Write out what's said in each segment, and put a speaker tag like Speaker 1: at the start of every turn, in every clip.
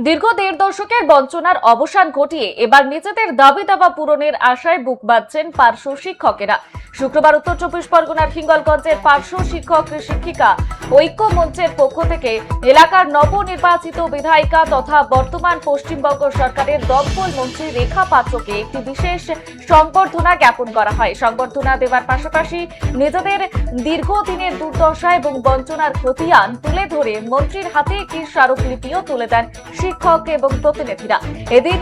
Speaker 1: দীর্ঘ ১.৫ দশকের বঞ্চনার অবসান ঘটিয়ে এবার নিজেদের দাবি দাবা পূরণের আশায় বুক বাঁধছেন পার্শ্ব শিক্ষকেরা। শুক্রবার উত্তর ২৪ পরগনার হিঙ্গলগঞ্জের পার্শ্ব শিক্ষক শিক্ষিকা ঐক্য মঞ্চের পক্ষ থেকে এলাকার নবনির্বাচিত বিধায়িকা তথা বর্তমান পশ্চিমবঙ্গ সরকারের দমকল মন্ত্রী রেখা পাত্রকে একটি বিশেষ সংবর্ধনা জ্ঞাপন করা হয়। সংবর্ধনা দেওয়ার পাশাপাশি নিজেদের দীর্ঘদিনের দুর্দশা এবং বঞ্চনার খতিয়ান তুলে ধরে মন্ত্রীর হাতে একটি স্মারকলিপিও তুলে দেন শিক্ষক এবং প্রতিনিধিরা। এদিন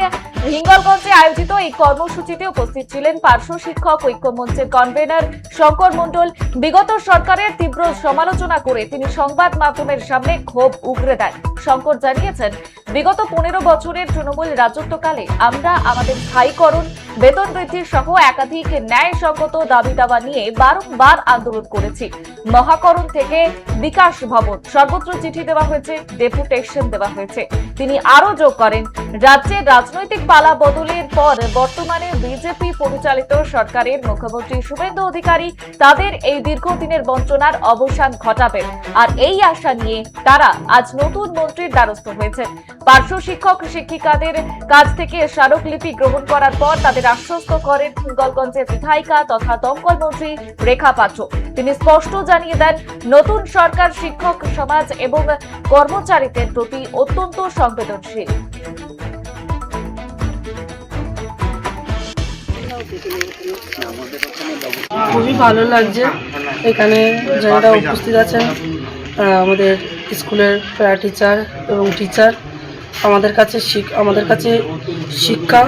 Speaker 1: হিঙ্গলগঞ্জে আয়োজিত এই কর্মসূচিতে উপস্থিত ছিলেন পার্শ্ব শিক্ষক ঐক্য মঞ্চের কনভেনর শঙ্কর মণ্ডল। বিগত সরকারের তীব্র সমালোচনা করে তিনি সংবাদ মাধ্যমের সামনে ক্ষোভ উগরে দেন। শঙ্কর জানিয়েছেন, বিগত ১৫ বছরের তৃণমূল রাজত্বকালে আমরা আমাদের স্থায়ীকরণ, বেতন বৃদ্ধি সহ একাধিক ন্যায়সঙ্গত দাবি দাবা নিয়ে বারংবার আন্দোলন করেছি। মহাকরণ থেকে বিকাশ ভবন সর্বত্র চিঠি দেওয়া হয়েছে, ডেপুটেশন দেওয়া হয়েছে। তিনি আরো যোগ করেন, রাজ্যের রাজনৈতিক পালা বদলের পর বর্তমানে বিজেপি পরিচালিত সরকারের মুখ্যমন্ত্রী শুভেন্দু অধিকারী তাদের এই দীর্ঘদিনের বঞ্চনার অবসান ঘটাবেন। আর এই আশা নিয়ে তারা আজ নতুন মন্ত্রীর দ্বারস্থ হয়েছেন। পার্শ্ব শিক্ষক শিক্ষিকাদের কাছ থেকে স্মারকলিপি গ্রহণ করার পর তাদের আশ্বস্ত করেন হিঙ্গলগঞ্জের বিধায়িকা তথা দমকল মন্ত্রী রেখা পাত্র। তিনি স্পষ্ট জানিয়ে দেন, নতুন সরকার শিক্ষক সমাজ এবং কর্মচারীদের প্রতি অত্যন্ত সংবেদনশীল।
Speaker 2: খুবই ভালো লাগছে এখানে যারা উপস্থিত আছেন, আমাদের স্কুলের প্যারা টিচার এবং টিচার, আমাদের কাছে শিক্ষা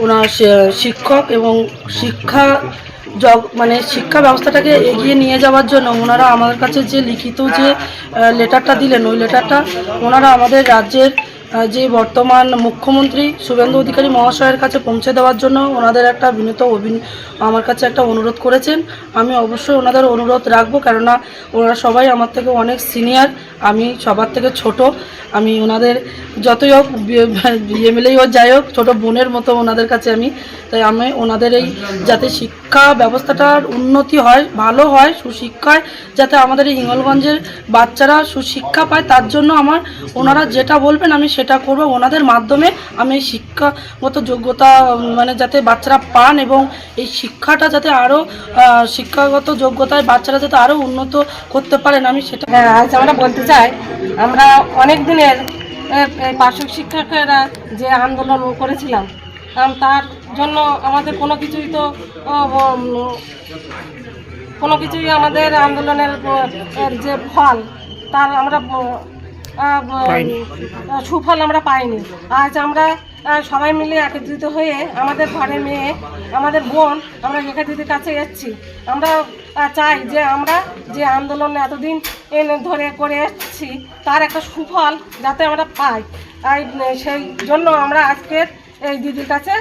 Speaker 2: ওনার শিক্ষক এবং শিক্ষা শিক্ষা ব্যবস্থাটাকে এগিয়ে নিয়ে যাওয়ার জন্য ওনারা আমাদের কাছে যে লিখিত যে লেটারটা দিলেন, ওই লেটারটা ওনারা আমাদের রাজ্যের যে বর্তমান মুখ্যমন্ত্রী শুভেন্দু অধিকারী মহাশয়ের কাছে পৌঁছে দেওয়ার জন্য ওনাদের একটা আমার কাছে একটা অনুরোধ করেছেন। আমি অবশ্যই ওনাদের অনুরোধ রাখবো, কেননা ওনারা সবাই আমার থেকে অনেক সিনিয়র, আমি সবার থেকে ছোট। আমি ওনাদের যতই হোক এমএলএ হোক যাই হোক, ছোটো বোনের মতো ওনাদের কাছে তাই আমি ওনাদের এই যাতে শিক্ষা ব্যবস্থাটার উন্নতি হয়, ভালো হয়, সুশিক্ষায় যাতে আমাদের এই হিঙ্গলগঞ্জের বাচ্চারা সুশিক্ষা পায়, তার জন্য ওনারা যেটা বলবেন আমি সেটা করব। ওনাদের মাধ্যমে আমি এই শিক্ষাগত যোগ্যতা যাতে বাচ্চারা পান এবং এই শিক্ষাটা যাতে আরও শিক্ষাগত যোগ্যতায় বাচ্চারা যাতে আরও উন্নত করতে পারেন, আমি সেটা
Speaker 3: আজ আমরা বলতে চাই। আমরা অনেক দিনের পার্শ্ব শিক্ষকেরা যে আন্দোলন করেছিলাম, তার জন্য আমাদের কোনো কিছুই আমাদের আন্দোলনের যে ফল, তার আমরা সুফল আমরা পাইনি। আজ আমরা সবাই মিলে একত্রিত হয়ে আমাদের ঘরের মেয়ে, আমাদের বোন, আমরা রেখা দিদির কাছে এসেছি। আমরা চাই যে আমরা যে আন্দোলন এতদিন ধরে করে এসেছি তার একটা সুফল যাতে আমরা পাই। সেই জন্য আমরা আজকের এই দিদির কাছে